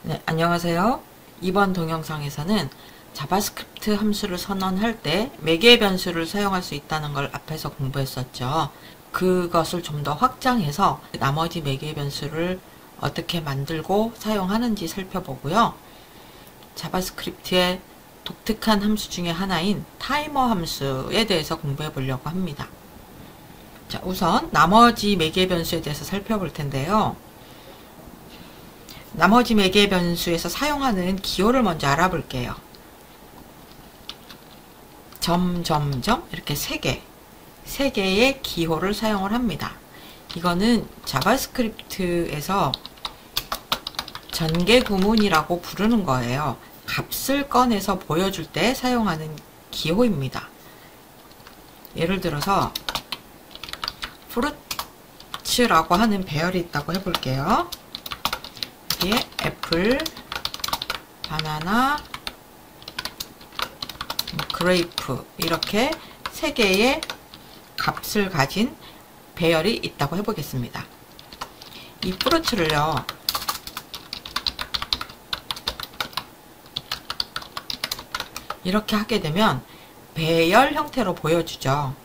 네, 안녕하세요. 이번 동영상에서는 자바스크립트 함수를 선언할 때 매개 변수를 사용할 수 있다는 걸 앞에서 공부했었죠. 그것을 좀 더 확장해서 나머지 매개 변수를 어떻게 만들고 사용하는지 살펴보고요. 자바스크립트의 독특한 함수 중에 하나인 타이머 함수에 대해서 공부해 보려고 합니다. 자, 우선 나머지 매개 변수에 대해서 살펴볼 텐데요. 나머지 매개 변수에서 사용하는 기호를 먼저 알아볼게요. 이렇게 3개의 기호를 사용을 합니다. 이거는 자바스크립트에서 전개 구문이라고 부르는 거예요. 값을 꺼내서 보여줄 때 사용하는 기호입니다. 예를 들어서 fruits라고 하는 배열이 있다고 해볼게요. 여기에 애플, 바나나, 그레이프 이렇게 3개의 값을 가진 배열이 있다고 해보겠습니다. 이 fruits를요, 이렇게 하게 되면 배열 형태로 보여주죠.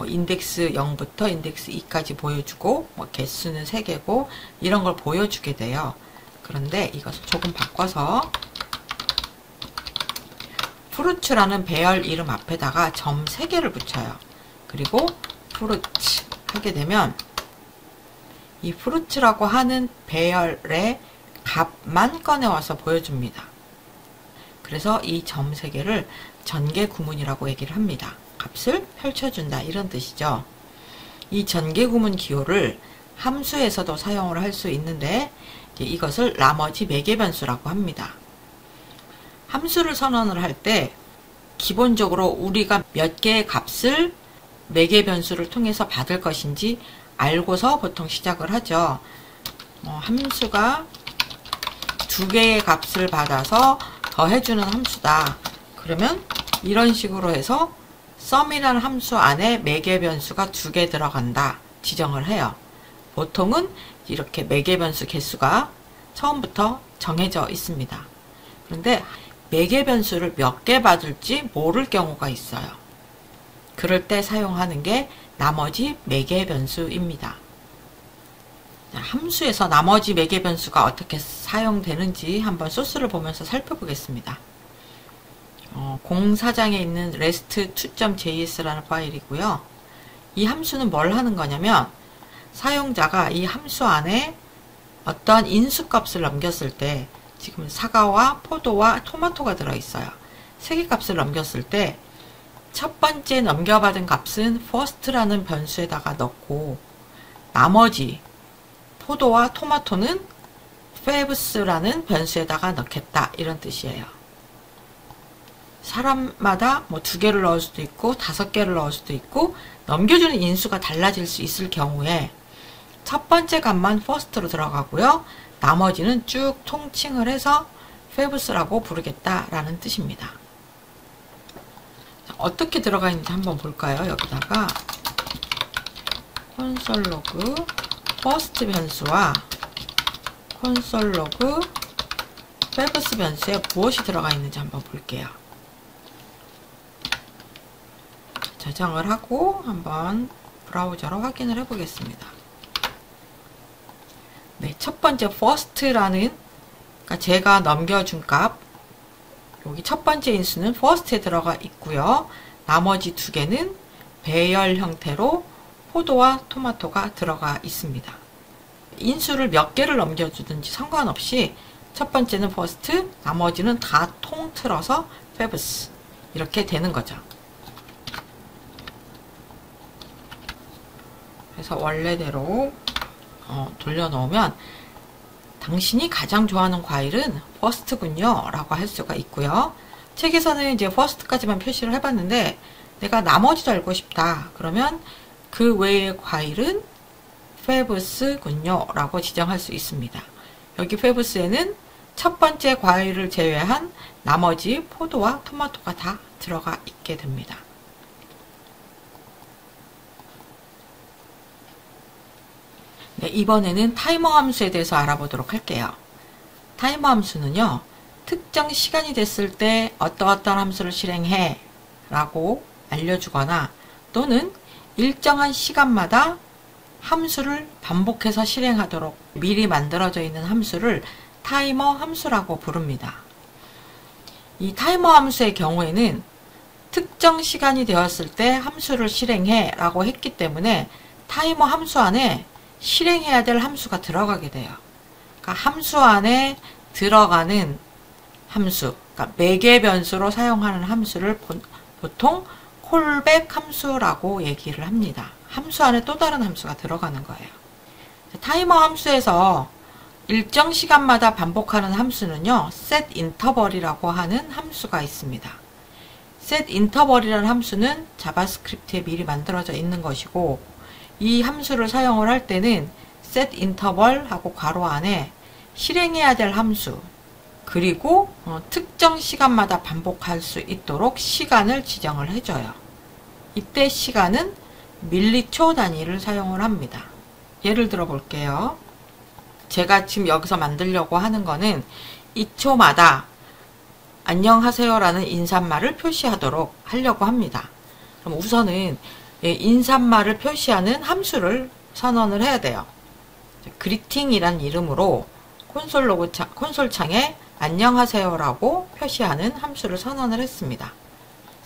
인덱스 0부터 인덱스 2까지 보여주고 개수는 3개고 이런 걸 보여주게 돼요. 그런데 이것을 조금 바꿔서 fruits라는 배열 이름 앞에다가 점 3개를 붙여요. 그리고 fruits 하게 되면 이 fruits라고 하는 배열의 값만 꺼내와서 보여줍니다. 그래서 이 점 3개를 전개 구문이라고 얘기를 합니다. 값을 펼쳐준다 이런 뜻이죠. 이 전개 구문 기호를 함수에서도 사용을 할 수 있는데 이것을 나머지 매개 변수라고 합니다. 함수를 선언을 할 때 기본적으로 우리가 몇 개의 값을 매개 변수를 통해서 받을 것인지 알고서 보통 시작을 하죠. 함수가 2개의 값을 받아서 더해주는 함수다. 그러면 이런 식으로 해서 sum이라는 함수 안에 매개 변수가 2개 들어간다 지정을 해요. 보통은 이렇게 매개 변수 개수가 처음부터 정해져 있습니다. 그런데 매개 변수를 몇 개 받을지 모를 경우가 있어요. 그럴 때 사용하는 게 나머지 매개 변수입니다. 함수에서 나머지 매개 변수가 어떻게 사용되는지 한번 소스를 보면서 살펴보겠습니다. 공사장에 있는 rest2.js라는 파일이고요. 이 함수는 뭘 하는 거냐면 사용자가 이 함수 안에 어떠한 인수값을 넘겼을 때, 지금 사과와 포도와 토마토가 들어있어요. 3개 값을 넘겼을 때 첫 번째 넘겨받은 값은 first라는 변수에다가 넣고 나머지 포도와 토마토는 fabs라는 변수에다가 넣겠다 이런 뜻이에요. 사람마다 2개를 넣을 수도 있고 5개를 넣을 수도 있고 넘겨주는 인수가 달라질 수 있을 경우에 첫 번째 값만 first로 들어가고요. 나머지는 쭉 통칭을 해서 fabs라고 부르겠다라는 뜻입니다. 어떻게 들어가 있는지 한번 볼까요? 여기다가 console.log first 변수와 console.log fabs 변수에 무엇이 들어가 있는지 한번 볼게요. 저장을 하고 한번 브라우저로 확인을 해 보겠습니다. 네, 첫 번째 first라는, 그러니까 제가 넘겨준 값, 여기 첫 번째 인수는 first에 들어가 있고요. 나머지 2개는 배열 형태로 포도와 토마토가 들어가 있습니다. 인수를 몇 개를 넘겨주든지 상관없이 첫 번째는 first, 나머지는 다 통틀어서 fabs 이렇게 되는 거죠. 그래서 원래대로 돌려놓으면 당신이 가장 좋아하는 과일은 first군요 라고 할 수가 있고요. 책에서는 이제 first까지만 표시를 해봤는데 내가 나머지도 알고 싶다 그러면 그 외의 과일은 fabs군요 라고 지정할 수 있습니다. 여기 fabs에는 첫 번째 과일을 제외한 나머지 포도와 토마토가 다 들어가 있게 됩니다. 네, 이번에는 타이머 함수에 대해서 알아보도록 할게요. 타이머 함수는요, 특정 시간이 됐을 때 어떠어떤 함수를 실행해 라고 알려주거나 또는 일정한 시간마다 함수를 반복해서 실행하도록 미리 만들어져 있는 함수를 타이머 함수라고 부릅니다. 이 타이머 함수의 경우에는 특정 시간이 되었을 때 함수를 실행해 라고 했기 때문에 타이머 함수 안에 실행해야 될 함수가 들어가게 돼요. 그러니까 함수 안에 들어가는 함수, 그러니까 매개 변수로 사용하는 함수를 보통 콜백 함수라고 얘기를 합니다. 함수 안에 또 다른 함수가 들어가는 거예요. 타이머 함수에서 일정 시간마다 반복하는 함수는요, set interval이라고 하는 함수가 있습니다. set interval이라는 함수는 자바스크립트에 미리 만들어져 있는 것이고, 이 함수를 사용을 할 때는 set interval 하고 괄호 안에 실행해야 될 함수, 그리고 특정 시간마다 반복할 수 있도록 시간을 지정을 해줘요. 이때 시간은 밀리초 단위를 사용을 합니다. 예를 들어 볼게요. 제가 지금 여기서 만들려고 하는 거는 2초마다 안녕하세요라는 인사말을 표시하도록 하려고 합니다. 그럼 우선은 인사말을 표시하는 함수를 선언을 해야 돼요. 그리팅이란 이름으로 콘솔 창에 안녕하세요라고 표시하는 함수를 선언을 했습니다.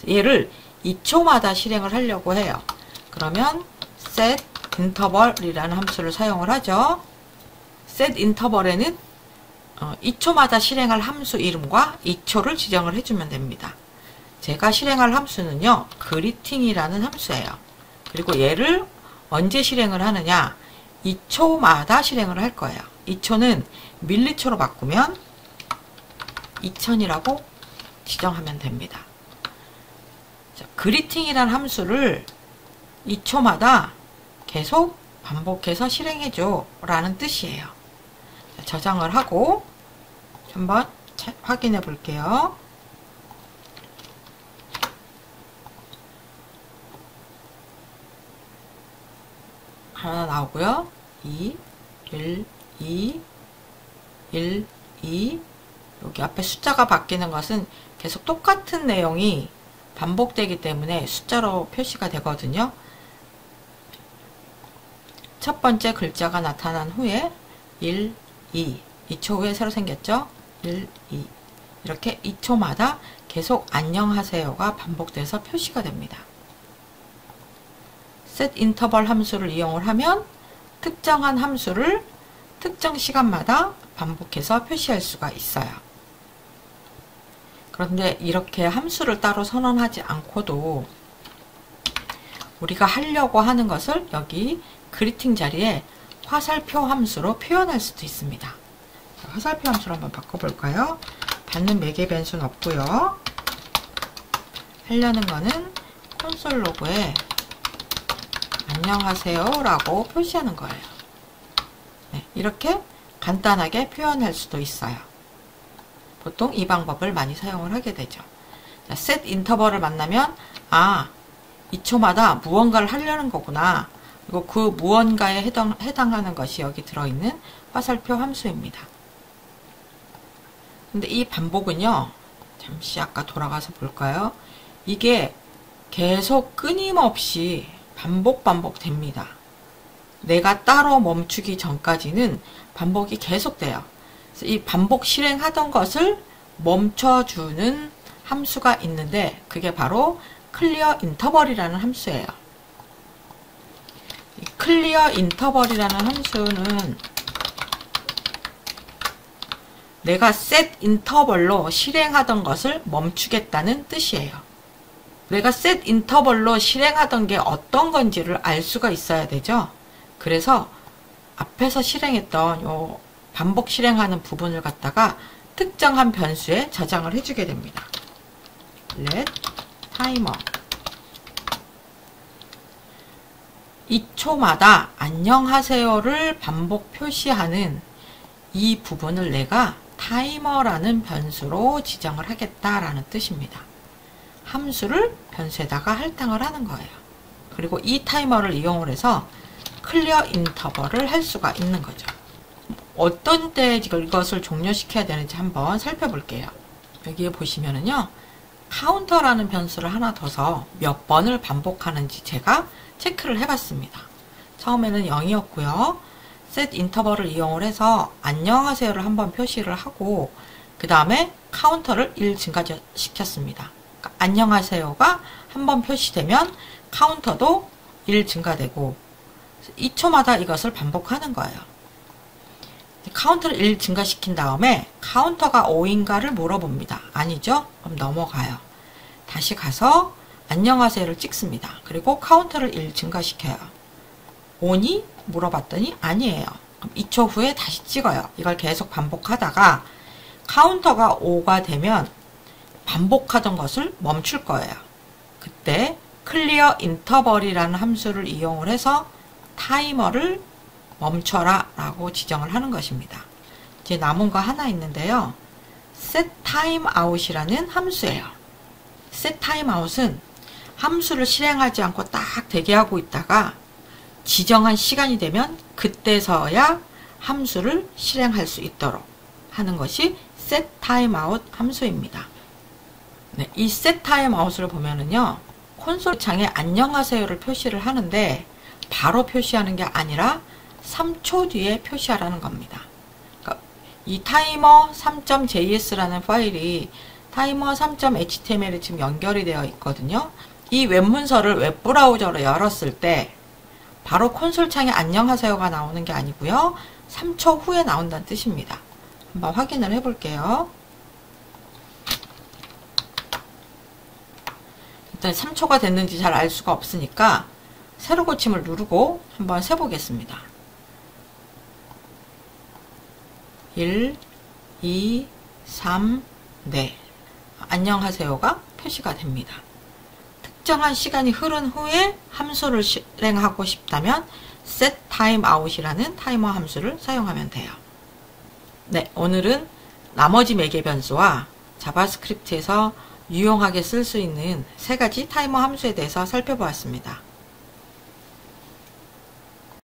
얘를 2초마다 실행을 하려고 해요. 그러면 set interval이라는 함수를 사용을 하죠. set interval에는 2초마다 실행할 함수 이름과 2초를 지정을 해주면 됩니다. 제가 실행할 함수는요, greeting이라는 함수예요. 그리고 얘를 언제 실행을 하느냐, 2초마다 실행을 할 거예요. 2초는 밀리초로 바꾸면 2000이라고 지정하면 됩니다. greeting이라는 함수를 2초마다 계속 반복해서 실행해줘 라는 뜻이에요. 저장을 하고 한번 확인해 볼게요. 하나 나오고요. 2, 1, 2, 1, 2. 여기 앞에 숫자가 바뀌는 것은 계속 똑같은 내용이 반복되기 때문에 숫자로 표시가 되거든요. 첫 번째 글자가 나타난 후에 1, 2, 2초 후에 새로 생겼죠? 1, 2. 이렇게 2초마다 계속 안녕하세요가 반복돼서 표시가 됩니다. set interval 함수를 이용을 하면 특정한 함수를 특정 시간마다 반복해서 표시할 수가 있어요. 그런데 이렇게 함수를 따로 선언하지 않고도 우리가 하려고 하는 것을 여기 그리팅 자리에 화살표 함수로 표현할 수도 있습니다. 화살표 함수로 한번 바꿔볼까요? 받는 매개 변수는 없고요. 하려는 거는 콘솔 로그에 안녕하세요 라고 표시하는 거예요. 네, 이렇게 간단하게 표현할 수도 있어요. 보통 이 방법을 많이 사용을 하게 되죠. 자, set interval을 만나면 2초마다 무언가를 하려는 거구나. 그리고 그 무언가에 해당하는 것이 여기 들어있는 화살표 함수입니다. 근데 이 반복은요, 잠시 아까 돌아가서 볼까요? 이게 계속 끊임없이 반복됩니다. 내가 따로 멈추기 전까지는 반복이 계속돼요. 그래서 이 반복 실행하던 것을 멈춰주는 함수가 있는데 그게 바로 clear interval이라는 함수예요. 이 clear interval이라는 함수는 내가 set interval로 실행하던 것을 멈추겠다는 뜻이에요. 내가 set interval로 실행하던 게 어떤 건지를 알 수가 있어야 되죠. 그래서 앞에서 실행했던 요 반복 실행하는 부분을 갖다가 특정한 변수에 저장을 해주게 됩니다. let timer 2초마다 안녕하세요를 반복 표시하는 이 부분을 내가 타이머라는 변수로 지정을 하겠다라는 뜻입니다. 함수를 변수에다가 할당을 하는 거예요. 그리고 이 타이머를 이용을 해서 클리어 인터벌을 할 수가 있는 거죠. 어떤 때 이것을 종료시켜야 되는지 한번 살펴볼게요. 여기에 보시면은요, 카운터라는 변수를 하나 둬서 몇 번을 반복하는지 제가 체크를 해봤습니다. 처음에는 0이었고요. set 인터벌을 이용을 해서 안녕하세요를 한번 표시를 하고 그 다음에 카운터를 1 증가시켰습니다. 그러니까 안녕하세요가 한번 표시되면 카운터도 1 증가되고 2초마다 이것을 반복하는 거예요. 카운터를 1 증가시킨 다음에 카운터가 5인가를 물어봅니다. 아니죠? 그럼 넘어가요. 다시 가서 안녕하세요를 찍습니다. 그리고 카운터를 1 증가시켜요. 5니? 물어봤더니 아니에요. 그럼 2초 후에 다시 찍어요. 이걸 계속 반복하다가 카운터가 5가 되면 반복하던 것을 멈출 거예요. 그때 클리어 인터벌이라는 함수를 이용을 해서 타이머를 멈춰라 라고 지정을 하는 것입니다. 이제 남은 거 하나 있는데요. set timeout이라는 함수예요. set timeout은 함수를 실행하지 않고 딱 대기하고 있다가 지정한 시간이 되면 그때서야 함수를 실행할 수 있도록 하는 것이 set timeout 함수입니다. 네, 이 set timeout을 보면은요, 콘솔 창에 안녕하세요를 표시를 하는데 바로 표시하는 게 아니라 3초 뒤에 표시하라는 겁니다. 그러니까 이 타이머 3.js라는 파일이 타이머 3.html에 지금 연결이 되어 있거든요. 이 웹문서를 웹브라우저로 열었을 때 바로 콘솔 창에 안녕하세요가 나오는 게 아니고요. 3초 후에 나온다는 뜻입니다. 한번 확인을 해볼게요. 일단 3초가 됐는지 잘 알 수가 없으니까 세로 고침을 누르고 한번 세보겠습니다. 1, 2, 3, 네. 안녕하세요가 표시가 됩니다. 특정한 시간이 흐른 후에 함수를 실행하고 싶다면 set timeout이라는 타이머 함수를 사용하면 돼요. 네, 오늘은 나머지 매개 변수와 자바스크립트에서 유용하게 쓸 수 있는 3가지 타이머 함수에 대해서 살펴보았습니다.